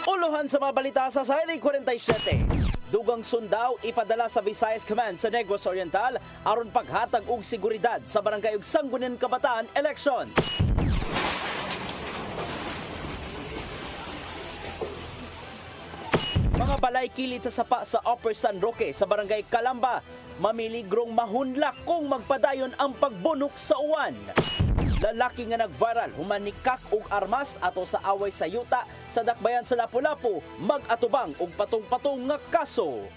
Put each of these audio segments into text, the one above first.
Uluhan sa mga balita sa Sairi 47. Dugang sundao ipadala sa Visayas Command sa Negros Oriental aron paghatag og seguridad sa barangay ug Sangguniang Kabataan election. Mga balay kilid sa sapa sa Upper San Roque sa barangay Calamba, mamiligrong mahunlak kung magpadayon ang pagbunok sa uwan. Lalaki nga nag-viral human ni kak og armas ato sa away sa yuta sa dakbayan sa Lapu-Lapu mag-atubang og patong-patong nga kaso.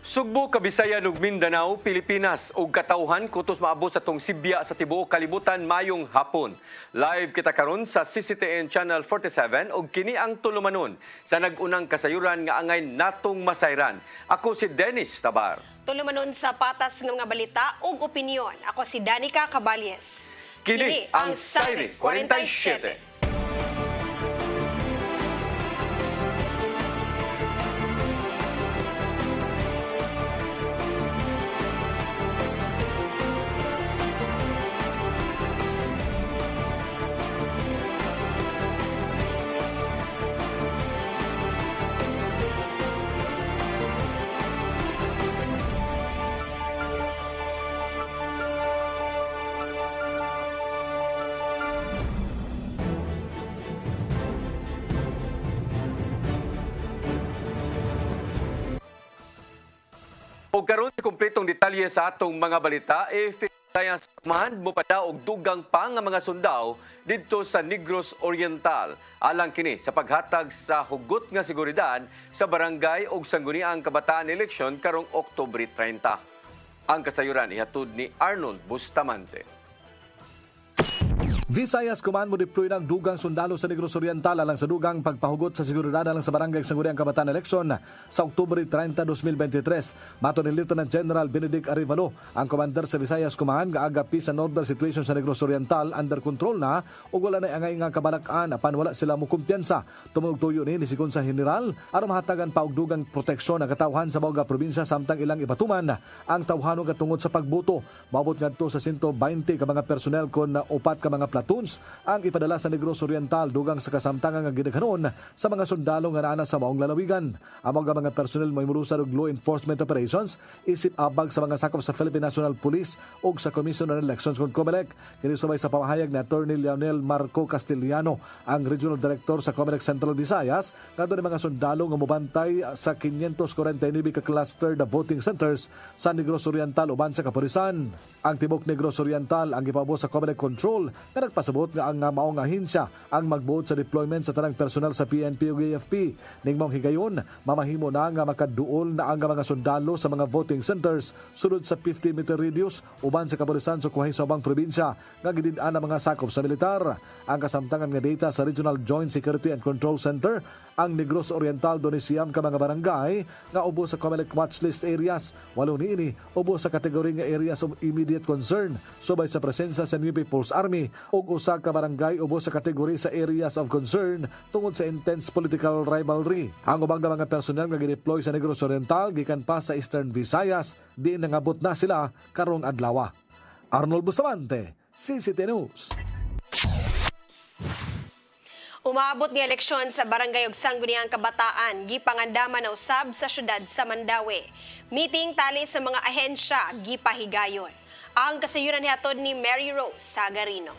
Sugbo, Kabisayan ug Mindanao, Pilipinas ug katawhan kutos maabot sa tong Sibya sa tibuok kalibutan mayong hapon. Live kita karon sa CCTN Channel 47 ug kini ang tulumanon sa nag-unang kasayuran nga angay natong masayran. Ako si Dennis Tabar. Tulumanon sa patas ng mga balita ug opinyon. Ako si Danica Caballes. Kini ang Sairi 47. O karon sa kumpletong detalye sa atong mga balita, Visayas Command mo pa og dugang pa nga mga sundao didto sa Negros Oriental. Alang kini sa paghatag sa hugot nga seguridad sa barangay ug Sangguniang Kabataan election karong Oktubre 30. Ang kasayuran ihatod ni Arnold Bustamante. Visayas Command mo deploy ng dugang sundalo sa Negros Oriental alang sa dugang pagpahugot sa seguridad alang sa barangay Sangguniang Kabataan election sa Oktubre 30, 2023. Mato ni Lieutenant General Benedict Arevalo, ang commander sa Visayas Command, nga aga peace and order situation sa Negros Oriental under control na ug wala na angay nga kabalakan apan wala sila mo kumpiyansa. Tumog tuyo ni sikon sa general aron mahatagan pa og dugang proteksyon ang katawhan sa bawga probinsya samtang ilang ibatuman ang tawhano katungod sa pagboto. Maabot ngadto sa 120 ka mga personnel kon upat ka mga platoons ang ipadala sa Negros Oriental dugang sa kasamtangan nga gidaghanon sa mga sundalo nga naa sa maong lalawigan. Ang mga personnel may murusa og law enforcement operations isip abag sa mga sakop sa Philippine National Police ug sa Commission on Elections kon COMELEC. Kini subay sa pamahayag ni Attorney Leonel Marco Castellano, ang Regional Director sa COMELEC Central Visayas, nga doon mga sundalo nga mobantay sa 549 ka cluster na voting centers sa Negros Oriental uban sa kapulisan. Ang tibok Negros Oriental ang ipabot sa COMELEC control nga nagpasabot nga ang maong ahensya ang magbuot sa deployment sa tanang personal sa PNP ug AFP. Ning maong higayon, mamahimo na nga makaduol na ang mga sundalo sa mga voting centers sulod sa 50-meter radius uban sa kapulisan sa kuhay sa ubang probinsya nga gidid-an ang mga sakop sa militar. Ang kasamtangan nga data sa Regional Joint Security and Control Center, ang Negros Oriental doon siyam ka mga barangay nga ubo sa COMELEC watchlist areas. Walo niini ubo sa kategori nga areas of immediate concern subay sa presensya sa New People's Army ug usa ka barangay ubo sa kategori sa areas of concern tungod sa intense political rivalry. Ang ubang na mga personel nga gideploy sa Negros Oriental gikan pa sa Eastern Visayas, di nangabot na sila karong adlaw. Arnold Bustamante, CCTN News. Umaabot ni eleksyon sa barangay ug Sangguniang Kabataan, gipangandaman na usab sa syudad sa Mandawi. Meeting tali sa mga ahensya gipahigayon. Ang kasayuran nihatod ni Mary Rose Sagarino.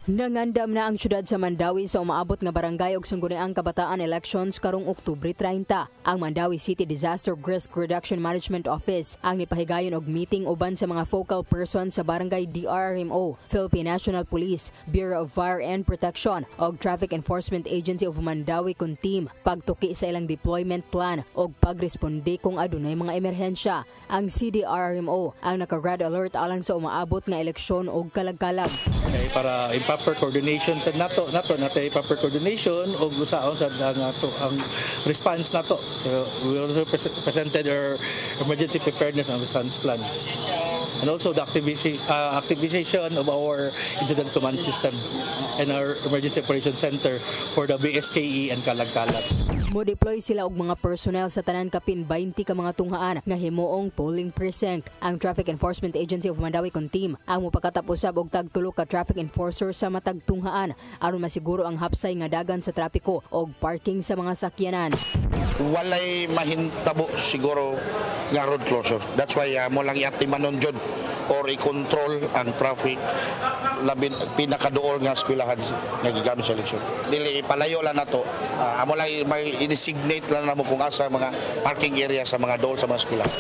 Nangandam na ang syudad sa Mandawi sa umaabot nga barangay ug Sangguniang Kabataan elections karong Oktubre 30. Ang Mandawi City Disaster Risk Reduction Management Office ang nipahigayon og meeting uban sa mga focal person sa barangay DRRMO, Philippine National Police, Bureau of Fire and Protection ug Traffic Enforcement Agency of Mandawi kun team pagtuki sa ilang deployment plan ug pagresponde kung adunay mga emerhensya. Ang CDRRMO ang naka-red alert alang sa umaabot nga eleksyon ug kalag-kalag. Okay, para proper coordination sa nato natay proper coordination og usaon sa ang response nato. So we also presented our emergency preparedness and response plan. and also the activation of our incident command system and our emergency operations center for the BSKE and Kalag-Kalag. Mo-deploy sila og mga personnel sa tanan kapin 20 ka mga tunghaan nga himuong polling precinct. Ang Traffic Enforcement Agency of Mandawi kon team ang mopakatapusab og tagtulo ka traffic enforcer sa matag tunghaan aron masiguro ang hapsay nga dagan sa trapiko og parking sa mga sakyanan. Walay mahintabo siguro nga road closure. That's why mo lang iatimanon jud or i-control ang traffic labin pinakaduol nga eskwelahan nga gigamit sa eleksyon. Dili palayo lang nato. Amo lang may i-designate lang namo kung asa mga parking area sa mga dool sa mga eskwelahan.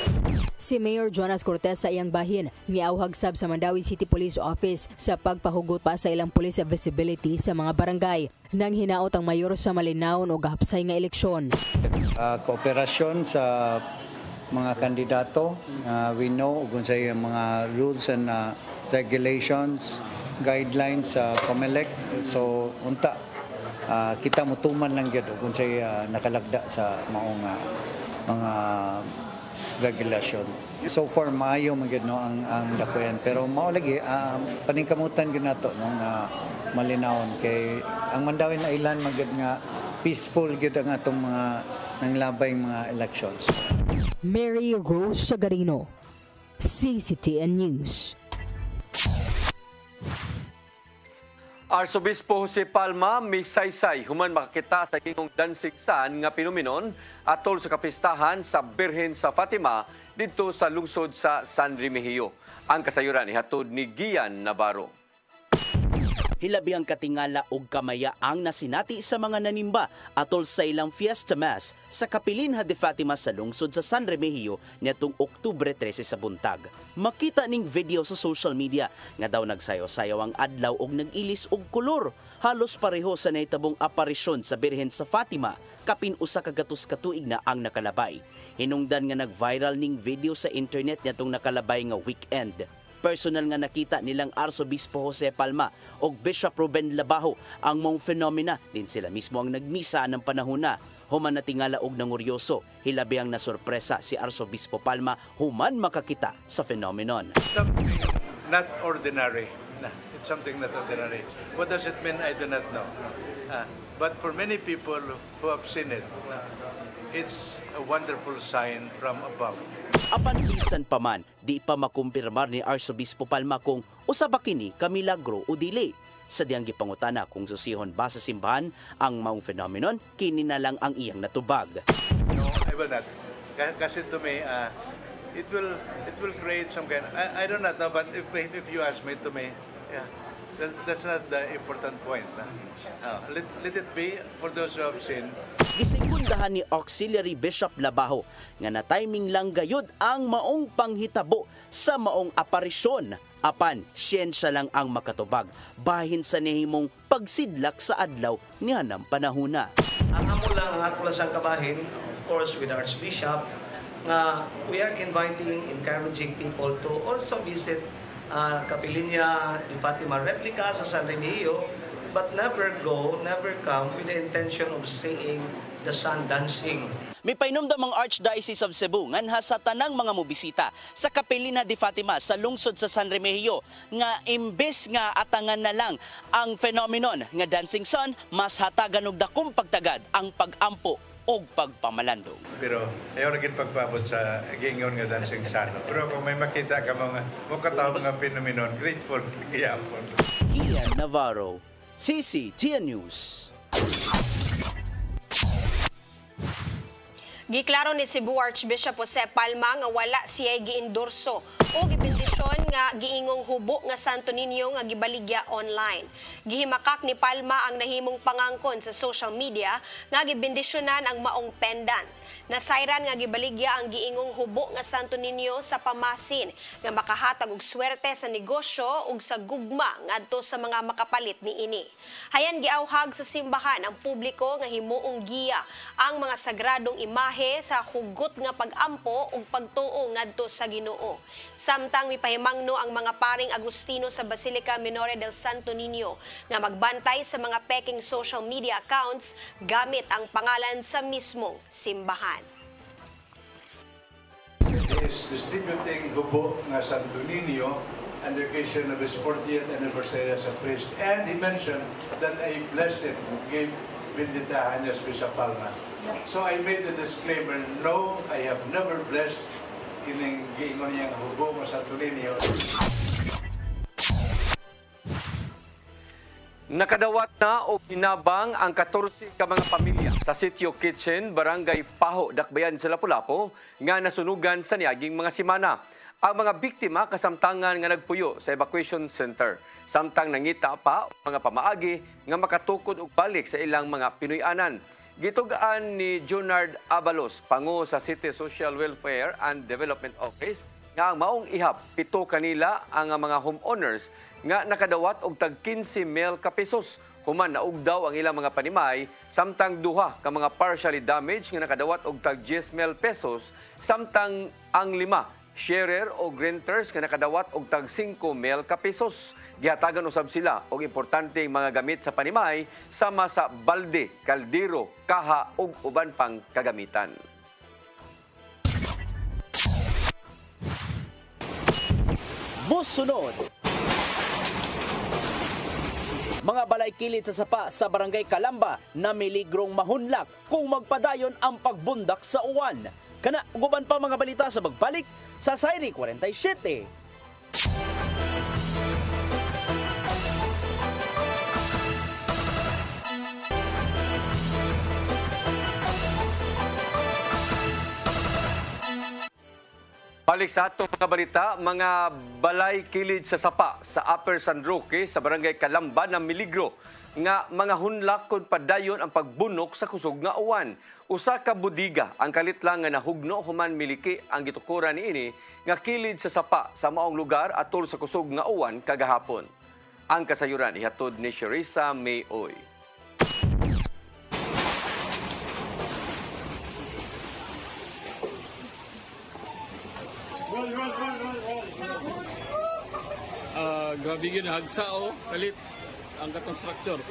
Si Mayor Jonas Cortez sa iyang bahin niauhag sab sa Mandawi City Police Office sa pagpahugot pa sa ilang police visibility sa mga barangay. Nang hinaot ang mayor sa malinawon o gahapsay nga eleksyon. Kooperasyon sa mga kandidato, we know kung sa mga rules and regulations, guidelines sa COMELEC. So unta kita mutuman lang gyud kung sa nakalagda sa maong mga regulasyon. So far maayo man gyud no ang dakuyan, pero mao lagi paningkamutan gyud nato nung malinawon kay ang Mandawi na ilan man gyud nga peaceful gyud ang atong mga nanglabay mga elections. Mary Rose Sagarino, CCTN News. Arsobispo Jose Palma misaysay human makakita sa gingong dansiksan nga pinuminon atol sa kapistahan sa Birhen sa Fatima didto sa lungsod sa San Remigio. Ang kasayuran ihatod ni Gian Navarro. Hilabi ang katingala og kamaya ang nasinati sa mga nanimba atol sa ilang Fiesta Mass sa Kapilinha de Fatima sa lungsod sa San Remigio niadtong Oktubre 13 sa buntag. Makita ning video sa social media nga daw nagsayaw-sayaw ang adlaw og nag-ilis og kolor. Halos pareho sa nahitabong aparisyon sa Birhen sa Fatima kapin usa ka gatos ka tuig na ang nakalabay. Hinungdan nga nag-viral ning video sa internet niadtong nakalabay nga weekend. Personal nga nakita nilang Arsobispo Jose Palma o Bishop Ruben Labajo ang mong phenomena. Din sila mismo ang nagmisa ng panahon na. Human na tingala og nanguryoso, hilabi ang nasorpresa si Arsobispo Palma human makakita sa phenomenon. Something not ordinary. It's something not ordinary. What does it mean? I do not know. But for many people who have seen it, it's a wonderful sign from above. Apan bisan pa man, di pa makumpirmar ni Arsobispo Palma kung usa ba kini ka milagro o dili. Sa diyang gipangutana kung susihon ba sa simbahan ang maong phenomenon, kini na lang ang iyang natubag. No, I will not. Kasi to me, it will create some kind. I don't know, but if you ask me, to me, yeah, that's not the important point. Let it be for those who have seen. Gisekundahan ni Auxiliary Bishop Labajo nga na-timing lang gayud ang maong panghitabo sa maong aparisyon. Apan, siyensya lang ang makatubag bahin sa nihimong pagsidlak sa adlaw niya ng panahuna. Ang amo lang ang ako lang kabahin, of course with our Archbishop, nga we are inviting, encouraging people to also visit Kapilinha de Fatima replica sa San Remigio, but never come with the intention of seeing the sun dancing. May painomdam ang Archdiocese of Cebu nganha sa tanang mga mobisita sa Kapilinha de Fatima sa lungsod sa San Remigio nga imbes nga atangan na lang ang phenomenon nga dancing sun, mas hatagan og dakong pagtagad ang pagampo og pagpamalandong. Pero ayaw na pagpabot sa gingon nga dancing sun. Pero kung may makita ka mga mukataw nga phenomenon, grateful kayapon. Ian Navarro, CCTN News. Giklaro ni Cebu Archbishop Jose Palma nga wala siya giendorso o gibendisyon nga giingong hubo nga Santo Niño nga gibaligya online. Gihimakak ni Palma ang nahimong pangangkon sa social media nga gibendisyonan ang maong pendant. Nasayran nga gibaligya ang giingong hubo nga Santo Niño sa pamasin nga makahatag og swerte sa negosyo ug sa gugma ngadto sa mga makapalit niini. Hayan giawhag sa simbahan ang publiko nga himuong giya ang mga sagradong imahe sa hugot nga pag-ampo ug pagtuo ngadto sa Ginoo. Samtang mipahimangno ang mga paring Agustino sa Basilica Minore del Santo Niño nga magbantay sa mga peking social media accounts gamit ang pangalan sa mismong simbahan. is distributing hubo nga Santo Niño on the occasion of his 40th anniversary as a priest. And he mentioned that I blessed it, gave benditahan niya sa palma. So I made the disclaimer, no, I have never blessed kining giingon niyang hubo nga Santo Niño. Nakadawat na o pinabang ang 14 ka mga pamilya sa Sitio Kitchen, Barangay Paho, Dakbayan sa Lapu-Lapu nga nasunugan sa niaging mga simana. Ang mga biktima kasamtangan nga nagpuyo sa evacuation center. Samtang nangita pa mga pamaagi nga makatukod og balik sa ilang mga Pinoy-anan. Gitugaan ni Junard Abalos, pangu sa City Social Welfare and Development Office, nga ang maong ihap, 7 kanila ang mga homeowners nga nakadawat og tag 15,000 ka pesos. Human naug daw ang ilang mga panimay, samtang duha ka mga partially damaged nga nakadawat og tag 10,000 pesos, samtang ang 5 sharer o renters nga nakadawat og tag 5,000 ka pesos. Gihatagan usab sila og importanteng mga gamit sa panimay sama sa balde, kaldero, kaha ug uban pang kagamitan. Musunod, mga balay kilid sa sapa sa Barangay Calamba na miligrong mahunlak kung magpadayon ang pagbundak sa uwan. Kana uban pa mga balita sa magbalik sa Sayri 47. Balik sa ato mga balita, mga balay kilid sa sapa sa Upper San Roque sa Barangay Calamba na miligro nga mga hunlak kon padayon ang pagbunok sa kusog nga uwan. Usa ka budiga ang kalit lang nga nahugno human miliki ang gitukuran niini nga kilid sa sapa sa maong lugar atol sa kusog nga uwan kagahapon. Ang kasayuran ihatod ni Sherissa Mayoy. Grabe yun, hagsa o, kalit ang katong structure.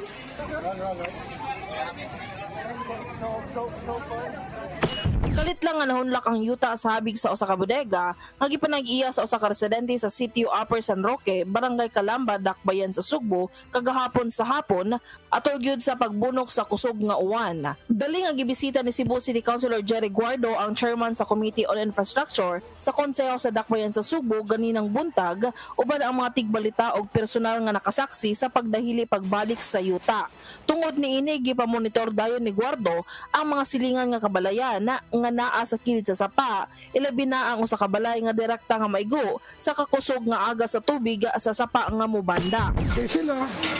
Kalit lang nga nahunlak ang yuta sa habig sa usa ka bodega nga gipanag-iya sa usa ka residente sa Sitio Upper San Roque, Barangay Calamba, Dakbayan sa Sugbo kagahapon sa hapon atol gyud sa pagbunok sa kusog nga uwan. Dali nga gibisita ni Cebu City Councilor Jerry Guardo ang chairman sa Committee on Infrastructure sa konseho sa Dakbayan sa Sugbo ganinang buntag uban ang mga tigbalita og personal nga nakasaksi sa pagdahili pagbalik sa yuta. Tungod niini gipamonitor dayon ni Guardo ang mga silingan nga kabalayan nga naa sa kilid sa sapa, ilabi na ang usa ka balay nga direkta nga maigo sa kakusog nga aga sa tubig sa sapa nga mobanda. Kaya sila,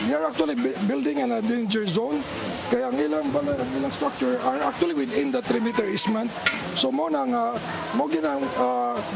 they are actually building in a danger zone. Kaya ang ilang balay, ang ilang structure are actually within the 3-meter easement. So mo nang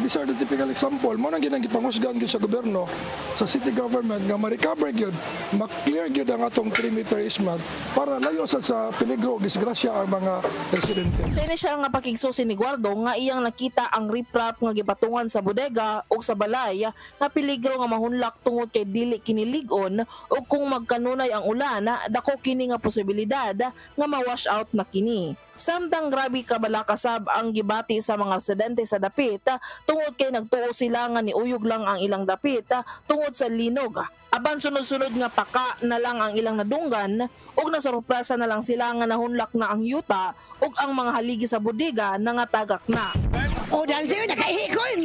these are the typical example. Mo nang ginangipangusgan gyud sa gobyerno, sa city government nga ma-recover gyud, ma-clear gyud ang atong 3-meter easement para layo sa peligro disgrasya ang mga residente. Sa inisyal nga pakigsusi ni Guardo nga iyang nakita ang riprap nga gipatungan sa bodega o sa balay nga peligro nga mahunlak tungod kay dili kiniligon o kung magkanunay ang ulan dako kini nga posibilidad nga ma-wash out na kini. Samtang grabe kabalakasab ang gibati sa mga residente sa dapit tungod kay nagtuo sila nga niuyog lang ang ilang dapit tungod sa linog. Aban sunod-sunod nga paka na lang ang ilang nadunggan ug nasurpresa na lang sila nga nahunlak na ang yuta ug ang mga haligi sa bodega nangatagak na. O dahil sa'yo, nakaihi ko eh.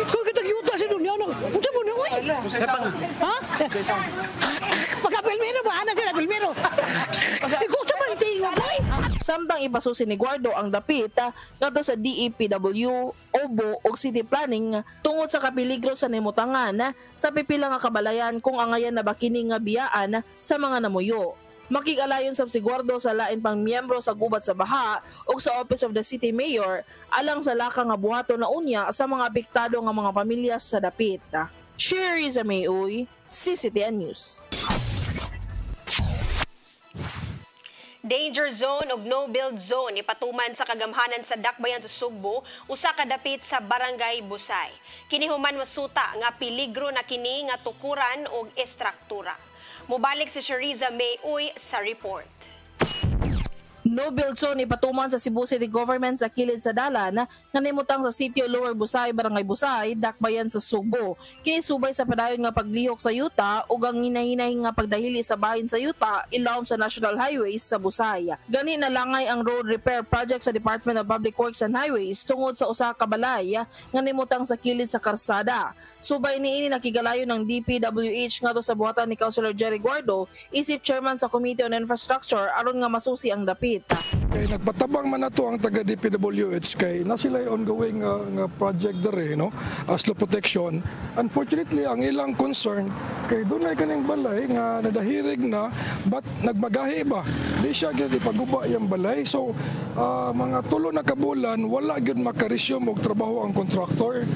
Kung kitang yuta sa dunya, unsa mo na ko eh. Ha? Pagka-Pilmero ba? Ana sila, Pilmero. Ikaw sa man tingin ko eh. Samtang ipasusi ni Guardo ang dapit ngadto sa DEPW, OBO ug City Planning tungod sa kapiligro sa nimutangan sa pipila nga kabalayan kung angayan na bakini nga biyaan sa mga namuyo. Makig-alayon sab si Guardo sa lain pang miyembro sa gubat sa baha ug sa Office of the City Mayor alang sa laka nga buhato na unya sa mga apektado nga mga pamilya sa dapit. Sherissa Mayoy, CCTN News. Danger zone ug no-build zone ipatuman sa kagamhanan sa Dakbayan sa Sugbo usa ka dapit sa Barangay Busay. Kini human masuta nga peligro na kini nga tukuran og estruktura. Mubalik si Sherissa Mayoy sa report. No build zone ipatuman sa Cebu City Government sa kilid sa dalan nga nimutang sa sitio Lower Busay, Barangay Busay, dakbayan sa Sugbo. Kini subay sa padayon nga paglihok sa yuta ug ang hinahinay nga pagdahili sa bahin sa yuta ilawom sa National Highways sa Busay. Gani nalangay ang road repair project sa Department of Public Works and Highways tungod sa usa ka balay nga nimutang sa kilid sa karsada. Subay niini nakigalayo ng DPWH ngadto sa buhatan ni Councilor Jerry Guardo, isip chairman sa Committee on Infrastructure aron nga masusi ang dapit. Kay nagpatabang man nato ang taga DPWH kay na sila ongoing nga project dere no, slow protection. Unfortunately ang ilang concern kay dunay kaning balay nga nadahirig na but nagmagahi ba di siya gyud ipaguba yang balay, so mga tulo na kabulan wala gyud makaresume og trabaho ang contractor.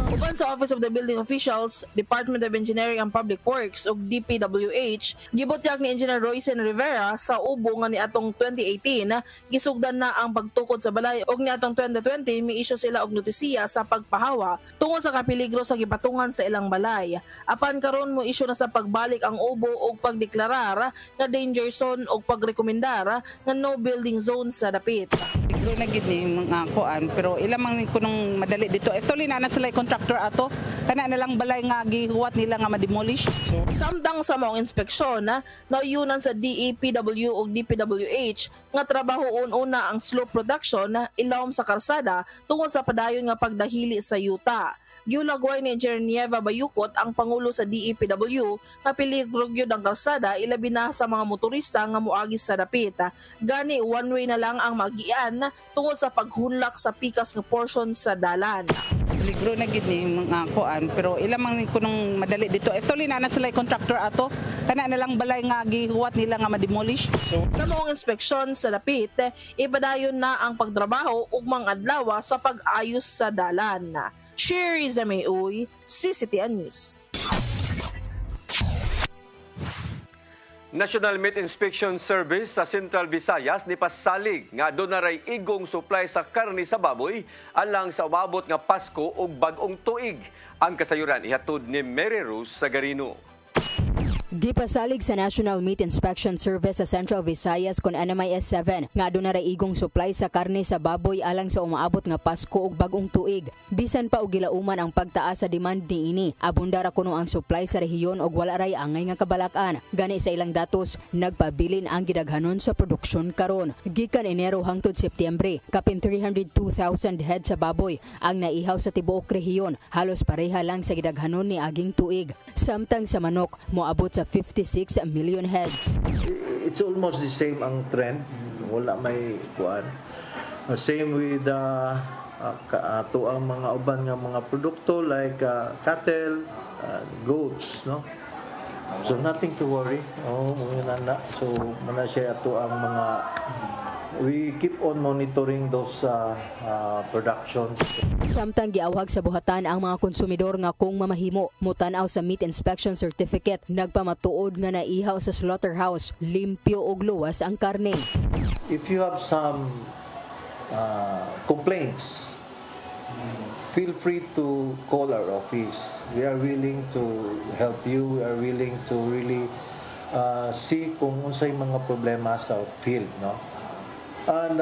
Uban sa Office of the Building Officials, Department of Engineering and Public Works ug DPWH, gibutyak ni Engineer Roycen Rivera sa ubo nga niatong 2018 gisugdan na ang pagtukod sa balay ug niatong 2020 mi-issue sila og notisiya sa pagpahawa tungod sa kapeligro sa gipatungan sa ilang balay. Apan karon mo issue na sa pagbalik ang ubo ug pagdeklarar nga danger zone ug pagrekomendar nga no building zone sa dapit. Siguro na gid ni mga kuan pero ilamang kunong madali dito. Actually na sila contractor ato kana na lang balay nga gihuwat nila nga ma-demolish. Samtang sa maong inspeksyon nauyunan sa DEPW ug DPWH nga trabahoon una ang slow production ilawom sa karsada tungod sa padayon nga pagdahili sa yuta. Giulagway ni Engineer Nieva Bayukot ang pangulo sa DEPW nga peligro gyud ang karsada ilabi na sa mga motorista nga moagis sa dapit. Gani one way na lang ang magian tungod sa paghunlak sa pikas nga portion sa dalan. Peligro na gid ni mga kuan pero ilamang kunong madali dito. Actually na sila contractor ato kana na lang balay nga gihuwat nila nga ma-demolish. Sa maong inspeksyon sa dapit, ipadayon na ang pagtrabaho ug mga adlaw sa pag-ayos sa dalan. Sherry Zameuy, CCTN News. National Meat Inspection Service sa Central Visayas ni pasalig nga donaray igong supply sa karne sa baboy alang sa umabot nga Pasko ug bag-ong tuig. Ang kasayuran ihatod ni Mary Rose Sagarino. Gipasalig sa National Meat Inspection Service sa Central Visayas kon NMIS 7 nga aduna ray igong supply sa karne sa baboy alang sa umaabot nga Pasko ug bag-ong tuig. Bisan pa og gilauman ang pagtaas sa demand niini, abunda ra kuno ang supply sa rehiyon ug wala ray angay nga kabalak-an. Gani sa ilang datos, nagpabilin ang gidaghanon sa produksyon karon. Gikan Enero hangtod Setyembre, kapin 302,000 head sa baboy ang naihaw sa tibuok rehiyon, halos pareha lang sa gidaghanon ni aging tuig. Samtang sa manok, moabot sa 56 million heads. It's almost the same ang trend. Wala may kuan. Same with ato ang mga uban nga mga produkto like cattle, goats, no? So nothing to worry. So mana siya ato ang mga we keep on monitoring those productions. Samtang giawhag sa buhatan ang mga konsumidor nga kung mamahimo mutan-aw sa meat inspection certificate, nagpamatuod nga naihaw sa slaughterhouse, limpyo og luwas ang karne. If you have some complaints, feel free to call our office. We are willing to help you. We are willing to really see kung unsay mga problema sa field, no? And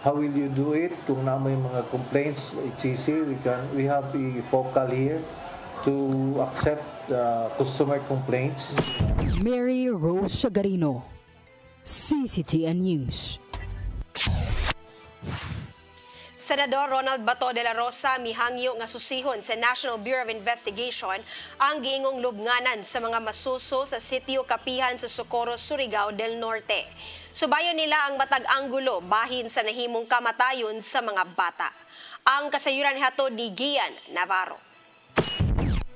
how will you do it? Kung na may mga complaints, it's easy. We have a focal here to accept customer complaints. Mary Rose Sagarino, CCTN News. Senador Ronald Bato de la Rosa mihangyo nga susihon sa National Bureau of Investigation ang giingong lubnganan sa mga masuso sa sitio Kapihan sa Socorro, Surigao del Norte. Subayon nila ang matag anggulo bahin sa nahimong kamatayon sa mga bata. Ang kasayuran hatod ni Gian Navarro.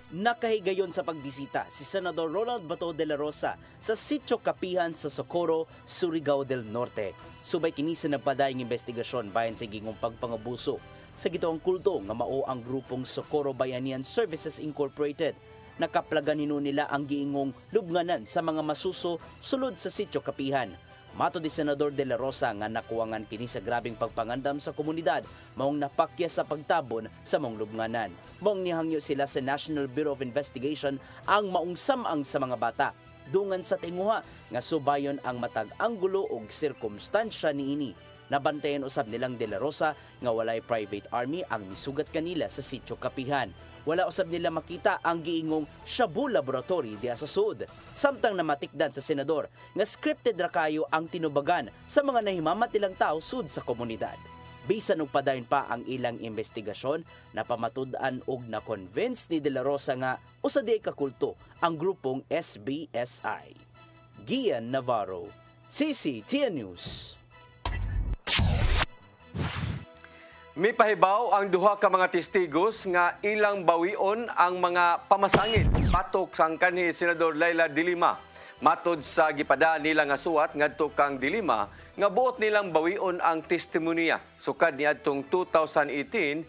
Nakahigayon sa pagbisita si Senador Ronald Bato de la Rosa sa Sitio Kapihan sa Socorro, Surigao del Norte. Subay kini sa nagpadayong investigasyon bahin sa gingong pagpangabuso sa gitoong kulto nga mao ang grupong Socorro Bayanihan Services Incorporated. Nakaplagan nila ang giingong lubnganan sa mga masuso sulod sa Sitio Kapihan. Mato di Senador de la Rosa nga nakuwangan kini sa grabing pagpangandam sa komunidad maong napakya sa pagtabon sa mong lubnganan. Maong nihangyo sila sa National Bureau of Investigation ang maungsamang sa mga bata. dungan sa tinguha nga subayon ang matag anggulo ug sirkumstansya niini. Nabantayan usab nilang De La Rosa nga walay private army ang misugat kanila sa sitio Kapihan. Wala usab nila makita ang giingong Shabu Laboratory diha sa Sud. Samtang namatikdan sa senador nga scripted ra kayo ang tinubagan sa mga nahimamat nilang tao sud sa komunidad. Bisan og padayon pa ang ilang investigasyon, napamatud-an og na-convince ni De La Rosa nga usa di kakulto ang grupong SBSI. Gian Navarro, CCTN News. May pahibaw ang duha ka mga testigos nga ilang bawion ang mga pamasangit patok sang kanhi Senador Laila De Lima. Matod sa gipada nila nga suwat ngadto kang De Lima nga buot nilang bawion ang testimonya sukad niadtong 2018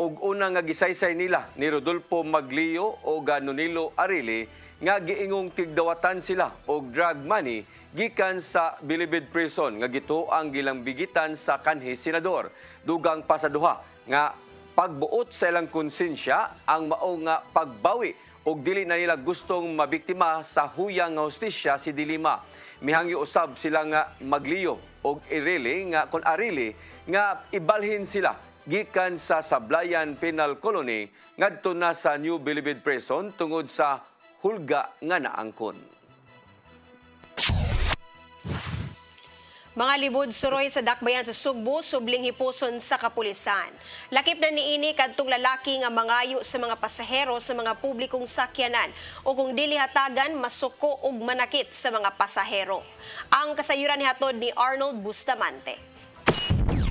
ug una nga gisaysay nila ni Rodolfo Maglio o Nonilo Arili nga giingong tigdawatan sila og drug money gikan sa Bilibid Prison nga gito ang gilambigitan sa kanhi senador. Dugang pa sa duha nga pagbuot sa ilang konsensya ang mao nga pagbawi ug dili na nila gustong mabiktima sa huyang nga hustisya si De Lima. Mihangyo usab sila nga Maglio ug Arili nga ibalhin sila gikan sa Sablayan Penal Colony ngadto na sa New Bilibid Prison tungod sa hulga nga naangkon. Mga libod suroy sa dakbayan sa Sugbo, subling hipuson sa kapulisan. Lakip na niini kadtong lalaki nga mangayo sa mga pasahero sa mga publikong sakyanan o kung dili hatagan masuko ug manakit sa mga pasahero. Ang kasayuran nihatod ni Arnold Bustamante.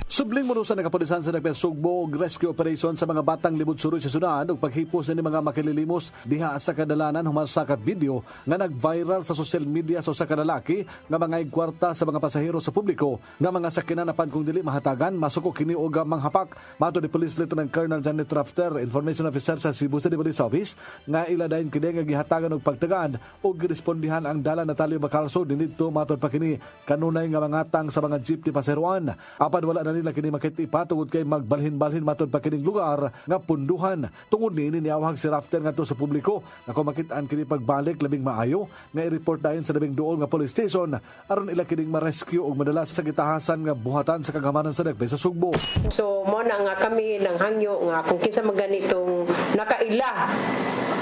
Subling munusan ng kapulisan sa nagpesugbo og rescue operation sa mga batang libod suroy sa Sudan ug paghipos ni mga makililimos diha sa kadalanan human sa video nga nag-viral sa social media sa usa ka lalaki nga mangayg kwarta sa mga pasahero sa publiko nga mga sakyanan apan kung dili mahatagan masuko kini og manghapak. Mato ni Police Lieutenant Colonel Janet Rafter, Information Officer sa Cebu City Police Office, nga ila dayon kini nga gihatagan og pagtagaan ug girespondihan ang dala Natalio Bacalso dinidto matod pa kini kanunay nga mangatang sa mga jeepney paseroan. Apan wala na nila kini makitipa tungod kay magbalhin-balhin matod pa kining lugar nga punduhan. Tungod niini niawhag si Rafter ngadto sa publiko nga kung makitaan kini pagbalik labing maayo nga i-report dayon sa labing duol nga police station aron ila kining ma-rescue ug madala sa gitahasan nga buhatan sa kagamanan sa Dagbe sa Sugbo. So mo na nga kami nang hangyo nga kung kinsa maganitong nakaila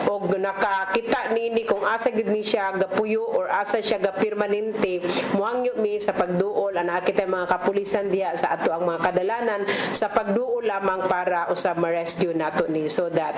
og nakakita niini kung asa gid ni siya gapuyo or asa siya gapermanente muhangyo mi sa pagduol ana kita mga kapulisan diha sa ato ang mga kadalanan sa pagduol lamang para usab ma-rescue nato ni so that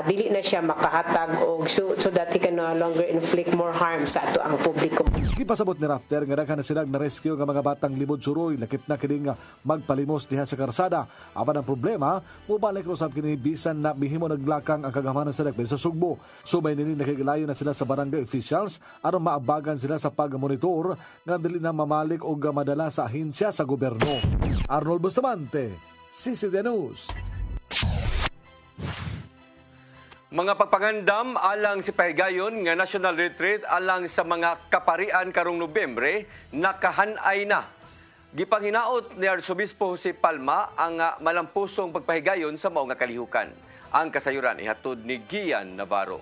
dili na siya makahatag og so that he can no longer inflict more harm sa ato ang publiko. Gipasabot ni Rafter nga daghan na silang na-rescue nga mga batang libod suroy lakip na kining magpalimos diha sa karsada. Apan ang problema mobalik usab kini bisan na bihimo naglakang ang kagamanan sa Dagbe sa Sugbo. Subay nini nakikilayo na sila sa barangay officials aron maabagan sila sa pagmonitor nga dili na mamalik o madala sa ahensya sa gobyerno. Arnold Bustamante, CCTN News. Mga pagpangandam alang si pahigayon nga national retreat alang sa mga kaparian karong Nobyembre nakahanay na. Gipanghinaot ni Arsobispo Jose Palma ang malampusong pagpahigayon sa mao nga kalihukan. Ang kasayuran ihatod ni Gian Navarro.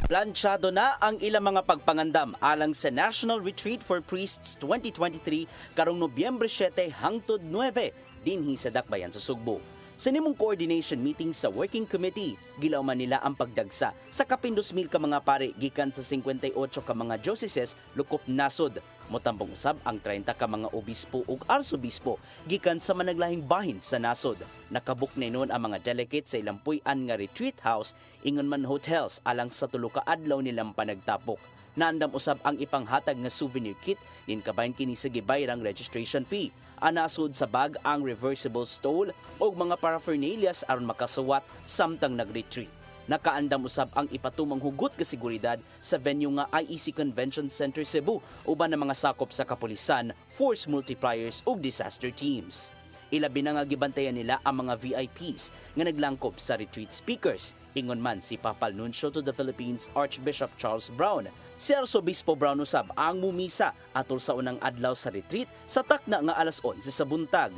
Plansyado na ang ilang mga pagpangandam alang sa National Retreat for Priests 2023 karong Nobyembre 7 hangtod 9 dinhi sa Dakbayan sa Sugbo. Sa nimong coordination meeting sa Working Committee, gilauman nila ang pagdagsa sa kapin 2,000 ka mga pari gikan sa 58 ka mga dioceses lukop nasod. Motambong usab ang 30 ka mga obispo ug arsobispo gikan sa managlahing bahin sa nasod. Nakabuk na noon ang mga delegates sa ilang puy-an nga retreat house ingon man hotels alang sa tulo ka adlaw nilang panagtapok. Naandam usab ang ipanghatag nga souvenir kit din kabahin kini sa gibayrang registration fee. Anasud sa bag ang reversible stole o mga paraphernalias aron makasuwat samtang nag-retreat. Nakaandam usab ang ipatumang hugot ka seguridad sa venue nga IEC Convention Center Cebu uban ng mga sakop sa kapulisan, force multipliers ug disaster teams. Ilabi na nga gibantayan nila ang mga VIPs nga naglangkob sa retreat speakers. Ingon man si Papal Nuncio to the Philippines Archbishop Charles Brown. Si Arsobispo Brown usab ang mumisa atol sa unang adlaw sa retreat sa takna nga alas 11 sa buntag.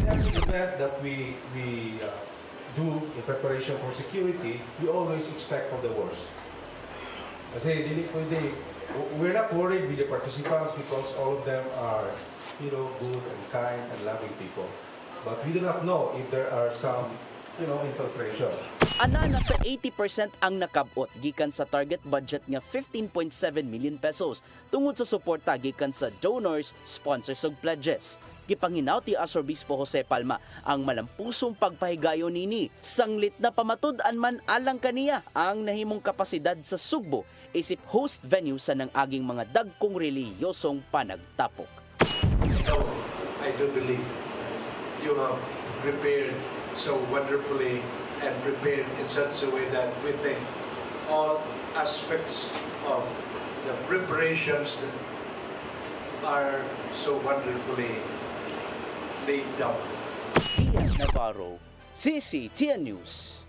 Every event that we do in preparation for security, we always expect for the worst. Kasi dili pwede, we're not worried with the participants because all of them are, good and kind and loving people. But we do not know if there are some, infiltration. Ana nasa 80% ang nakabot gikan sa target budget nga 15.7 million pesos tungod sa suporta gikan sa donors, sponsors ug pledges. Gipanginaw ti Asorbispo Jose Palma ang malampusong pagpahigayon nini. Sanglit na pamatud-an man alang kaniya ang nahimong kapasidad sa Sugbo isip host venue sa nang aging mga dagkong relihiyosong panagtapok. I do believe you have prepared so wonderfully and prepared in such a way that we think all aspects of the preparations that are so wonderfully laid down. Ian Navarro, CCTN News.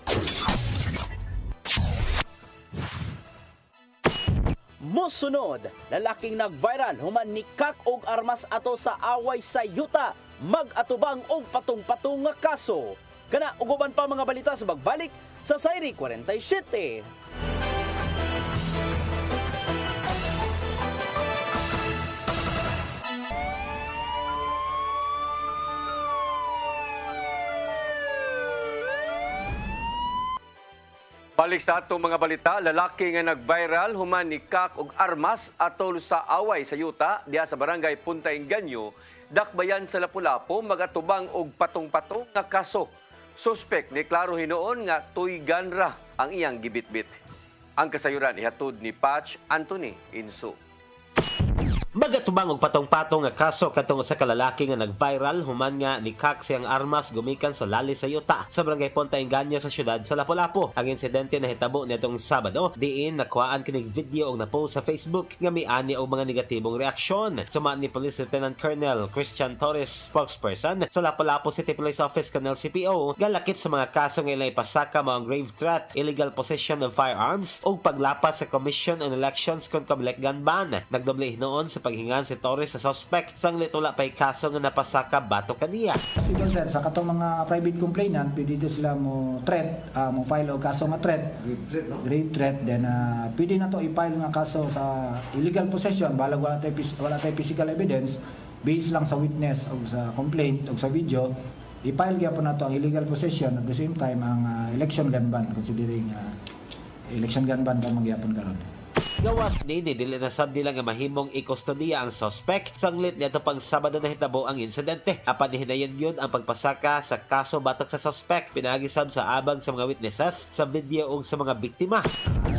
Mosunod, lalaking nag-viral human ni kak og armas ato sa away sa yuta, mag-atubang og patong-patong nga kaso. Kana uguban pa mga balita sa bagbalik sa Sayri 47. Balik sa atong mga balita, lalaki nga nag-viral human ni kak og armas atol sa away sa yuta diha sa barangay Punta Ingenio, dakbayan sa Lapu-Lapu, magatubang og patong-patong nga kaso. Suspek ni klaro hinoon nga tuygan ra ang iyang gibitbit. Ang kasayuran ihatod ni Patch Anthony Inso. Magatubang og patong-patong nga kaso katong sa kalalaki nga nag-viral human nga ni kak siyang armas gumikan sa lali sa yuta sa barangay Punta Ingenio sa syudad sa Lapu-Lapu. Ang insidente nahitabo nitong Sabado diin nakuhaan kining video og napost sa Facebook nga miani og mga negatibong reaksyon. Suma ni Police Lieutenant Colonel Christian Torres, spokesperson sa Lapu-Lapu City Police Office kanel CPO, galakip sa mga kaso nga ilay pasaka mao ang grave threat, illegal possession of firearms ug paglapas sa Commission on Elections kon Kabalek gun ban. Nagdoble noon sa paghingan si Torres sa suspect sanglit wala pay kaso nga napasaka bato kaniya. Sigon sir, sa katong mga private complainant, pwede dito sila mo threat, mo file og kaso nga threat, grave threat, then pwede na to i-file nga kaso sa illegal possession, balag wala tay physical evidence, based lang sa witness o sa complaint o sa video, i-file gyapon na to ang illegal possession at the same time ang election gun ban, considering election gun ban pa magyapon karon. Gawas ni dili na sabdi lang nga mahimong ikustodiya ang suspect sanglit niadto pang Sabado na hitabo ang insidente. Apan hinayon gyud ang pagpasaka sa kaso batok sa suspect pinagi sab sa abang sa mga witnesses sa video ug sa mga biktima.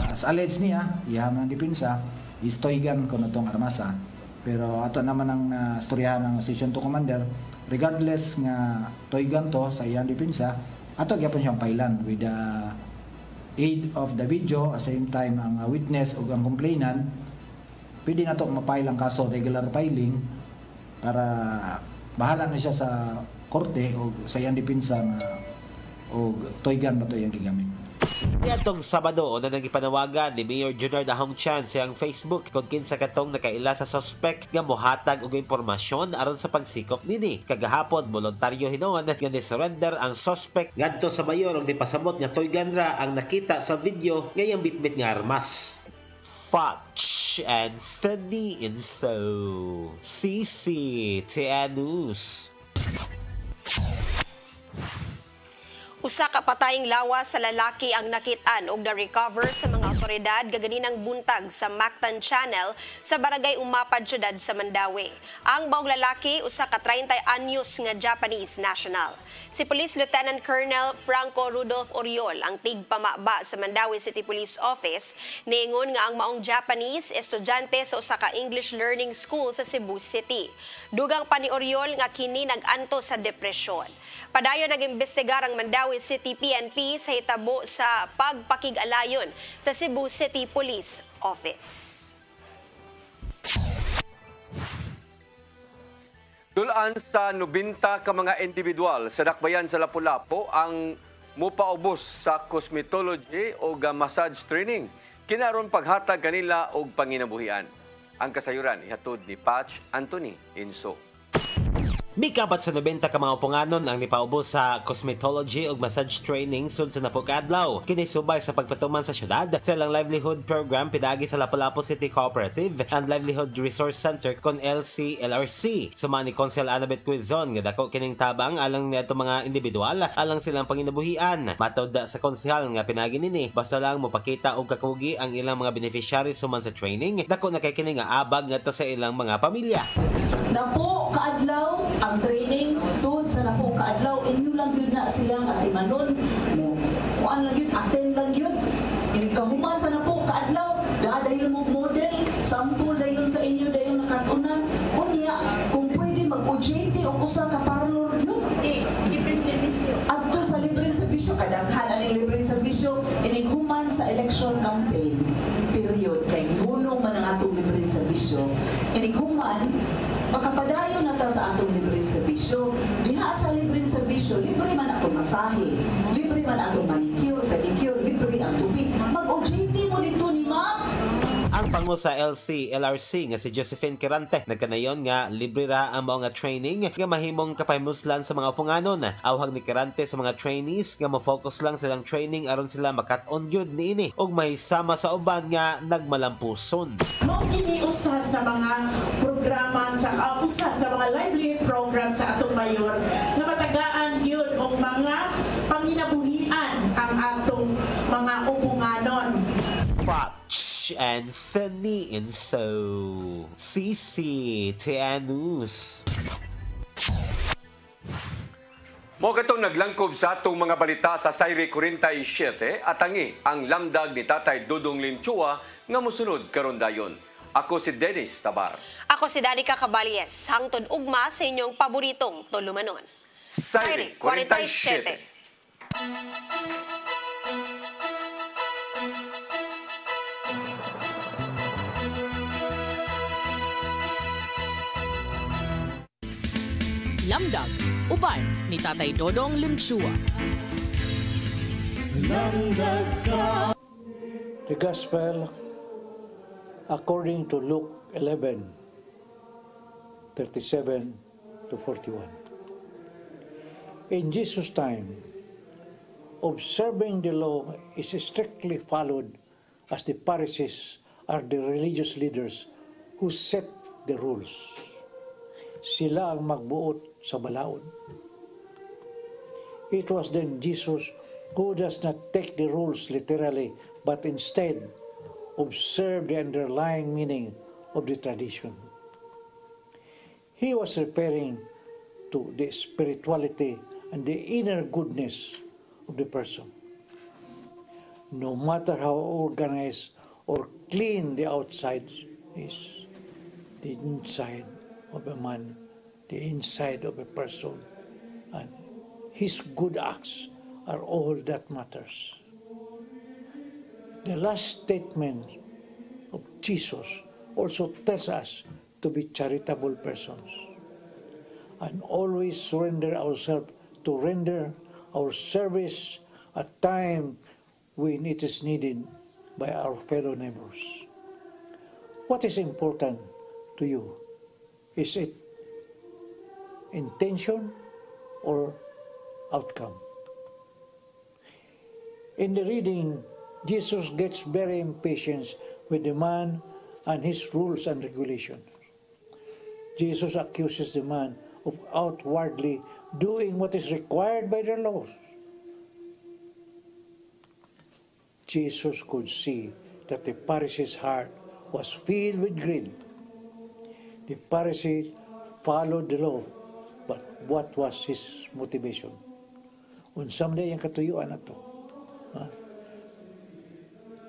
As alleged niya, ihamon ang depensa is toygan kuno tong armasa. Pero ato naman ang storyahan ng Station 2 Commander, regardless nga toygan to sa iyang depensa, ato gyapon siyang pailan with the aid of the video, at the same time ang witness o ang complainant, pwede na ito mapile ang kaso, regular filing, para bahala na siya sa korte o sa iyang depensa o toygan ba ito yung gigamit. Nitong Sabado na nagipanawagan ni Mayor Junior Dahong Chan sa iyang Facebook kung kinsa katong nakaila sa suspect nga mohatag og impormasyon aron sa pagsikop nini. Kagahapon voluntaryo hinuon nga ni-surrender ang suspect ngadto sa mayor ug dipasabot nga toygan ra ang nakita sa video nga iyang bitbit nga armas. Patch Anthony Inso, CCTN News. Usa ka patayng lawas sa lalaki ang nakitaan og na-recover sa mga otoridad gaganinang buntag sa Mactan Channel sa barangay Umapad, syudad sa Mandawi. Ang baong lalaki, usa ka 30 anyos nga Japanese national. Si Police Lieutenant Colonel Franco Rudolph Oriol, ang tigpamaba sa Mandawi City Police Office, niingon nga ang maong Japanese estudyante sa usa ka English Learning School sa Cebu City. Dugang pa ni Oriol nga kini nag-anto sa depresyon. Padayon nag-imbestigar ang Mandawi City PNP sa hitabo sa pagpakig-alayon sa Cebu City Police Office. Dulaan sa 90 ka mga individual sa dakbayan sa Lapu-Lapu ang mupaubos sa cosmetology o massage training. Kinaron paghatag kanila og panginabuhian. Ang kasayuran ihatod ni Patch Anthony Inso. Mikabat sa 90 ka mga upunganon ang nipaubos sa cosmetology ug massage training sud sa napukadlaw. Kini subay sa pagpatuman sa syudad sa ilang livelihood program pinagi sa Lapu-Lapu City Cooperative and Livelihood Resource Center kon LCLRC. Suma ni Konsel Annabeth Quizon nga dako kining tabang alang niadto mga individual alang silang panginabuhian. Matod sa konsehal nga pinagi nini basta lang mopakita og kakugi ang ilang mga beneficiaries suman sa training, dako na kay kini nga abag ngadto sa ilang mga pamilya. Napo kaadlaw ang training sud sa napo kaadlaw inyo lang yun na silang atimanon mo kuan lang yun attend lang yun ini kahuman sa napo kaadlaw dadayon mo model sample dayon sa inyo dayon nakatunan unya kung pwede mag-OJT o usa ka parlor yun libreng serbisyo adto sa libreng serbisyo kadaghan ani libreng serbisyo ini human sa election campaign period kay gihunong man ang atong libreng serbisyo ini human makapadayon na ta sa atong libreng serbisyo. Diha sa libreng serbisyo, libre man atong masahe, libre man atong manicure, pedicure, libre ang tubig. Mag-OJT mo dito ni ma'am. Ang pangu sa LCLRC nga si Josephine Kirante nagkanayon nga libre ra ang mga training nga mahimong kapaymuslan sa mga upunganon. Awhag ni Kirante sa mga trainees nga mo-focus lang silang training aron sila makat-on gyud niini ug may sama sa uban nga nagmalampuson. Mao kini usa sa mga programa sa usa sa mga livelihood program sa atong mayor nga matagaan gyud og mga panginabuhian ang atong mga upunganon. Anthony Inso, Sisi Tianus. Mo katong naglangkob sa atong mga balita sa Sayre 47 at tangi ang lamdag ni Tatay Dudong Linchua nga mosunod karon dayon. Ako si Dennis Tabar. Ako si Danica Caballes. Hangtod ugma sa inyong paboritong tulumanon. Sayre 47. Lamdag, uban ni Tatay Dodong Limchua. The Gospel according to Luke 11:37 to 41. In Jesus' time, observing the law is strictly followed as the Pharisees are the religious leaders who set the rules. Sila ang magbuot sa balaod. It was then Jesus who does not take the rules literally but instead observe the underlying meaning of the tradition. He was referring to the spirituality and the inner goodness of the person. No matter how organized or clean the outside is, the inside of a man, the inside of a person, and his good acts are all that matters. The last statement of Jesus also tells us to be charitable persons and always surrender ourselves to render our service at time when it is needed by our fellow neighbors. What is important to you? Is it intention or outcome? In the reading, Jesus gets very impatient with the man and his rules and regulations. Jesus accuses the man of outwardly doing what is required by the laws. Jesus could see that the Pharisee's heart was filled with greed. The Pharisee followed the law, but what was his motivation? Unsam day ang katuyuan na to.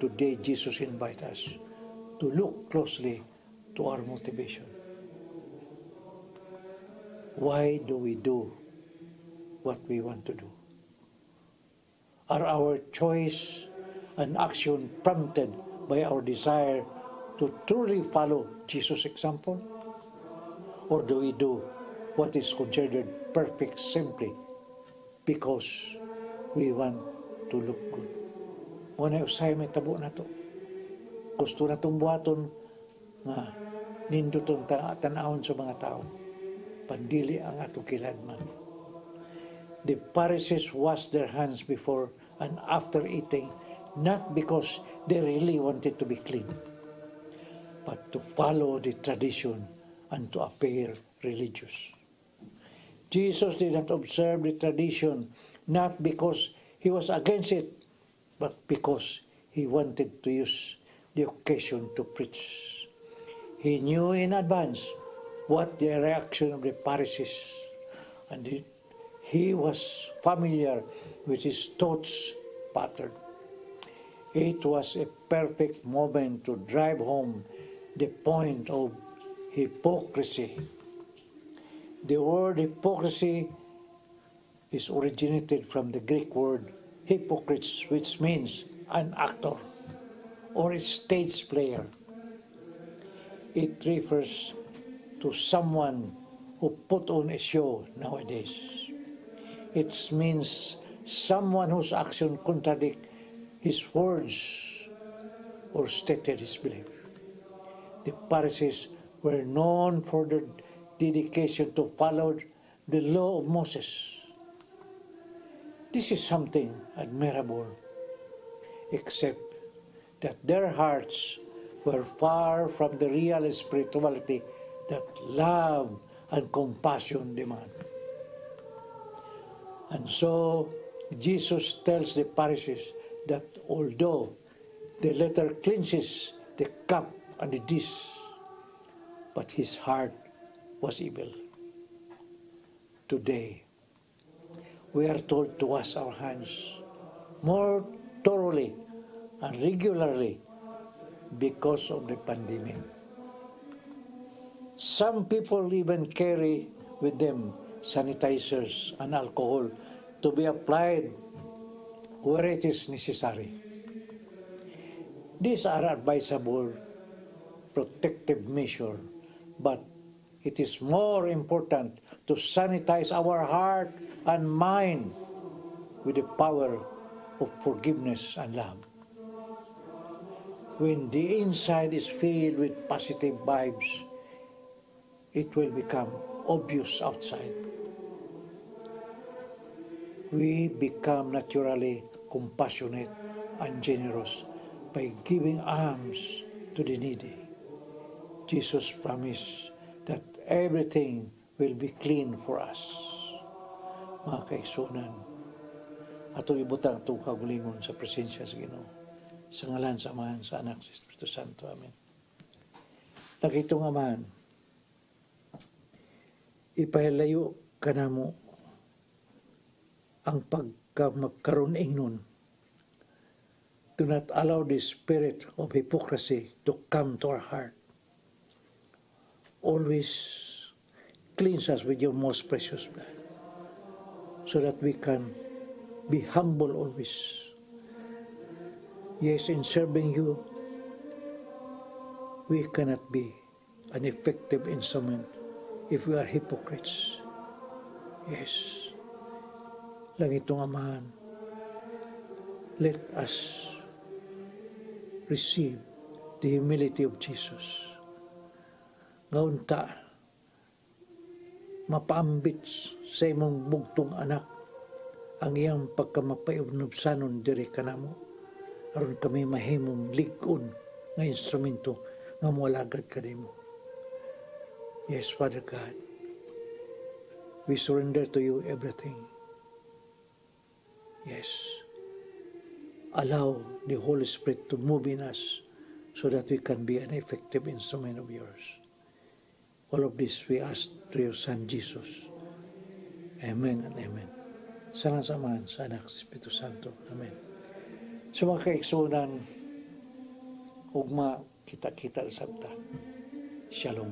Today, Jesus invites us to look closely to our motivation. Why do we do what we want to do? Are our choice and action prompted by our desire to truly follow Jesus' example? Or do we do what is considered perfect simply because we want to look good? Muna usay may tabo na to. Gusto na itong buhaton na ninduton tanahon sa mga tao. pandili ang atong kiladman. The Pharisees washed their hands before and after eating, not because they really wanted to be clean, but to follow the tradition and to appear religious. Jesus did not observe the tradition not because he was against it, but because he wanted to use the occasion to preach. He knew in advance what the reaction of the Pharisees, and he was familiar with his thoughts pattern. It was a perfect moment to drive home the point of hypocrisy. The word hypocrisy is originated from the Greek word hypocrites, which means an actor or a stage player. It refers to someone who put on a show nowadays. It means someone whose action contradict his words or stated his belief. The Pharisees were known for their dedication to follow the law of Moses. This is something admirable, except that their hearts were far from the real spirituality that love and compassion demand. And so, Jesus tells the Pharisees that although the letter cleanses the cup and the dish, but his heart was evil. Today, we are told to wash our hands more thoroughly and regularly because of the pandemic. Some people even carry with them sanitizers and alcohol to be applied where it is necessary. These are advisable protective measures, but it is more important to sanitize our heart and mind with the power of forgiveness and love. When the inside is filled with positive vibes, it will become obvious outside. We become naturally compassionate and generous by giving alms to the needy. Jesus promised that everything will be clean for us. Mga kaigsunan, atong ibutang itong kagulingon sa presensya sa Ginoo. Sa ngalan sa Amahan, sa Anak, sa Espiritu Santo. Amen. Nakitong Amahan, ipahilayo ka na mo ang pagkamagkaroon ingnon. Do not allow the spirit of hypocrisy to come to our heart. Always cleanse us with your most precious blood so that we can be humble always. Yes, in serving you, we cannot be an effective instrument if we are hypocrites. Yes. Langitong Amahan, let us receive the humility of Jesus. Ngaunta, mapaambit sa imong bugtong anak ang iyang pagkamapayubnubsanon diri kanamo aron kami mahimong lig-on nga instrumento nga moalagad kanimo. Yes, Father God, we surrender to you everything. Yes, allow the Holy Spirit to move in us so that we can be an effective instrument of yours. All of this we ask to your Son, Jesus. Amen and amen. Salamat sa Amahan, sa Anak, sa Espiritu Santo. Amen. So mga kaigsunan, ugma kita-kita sa sabta. Shalom.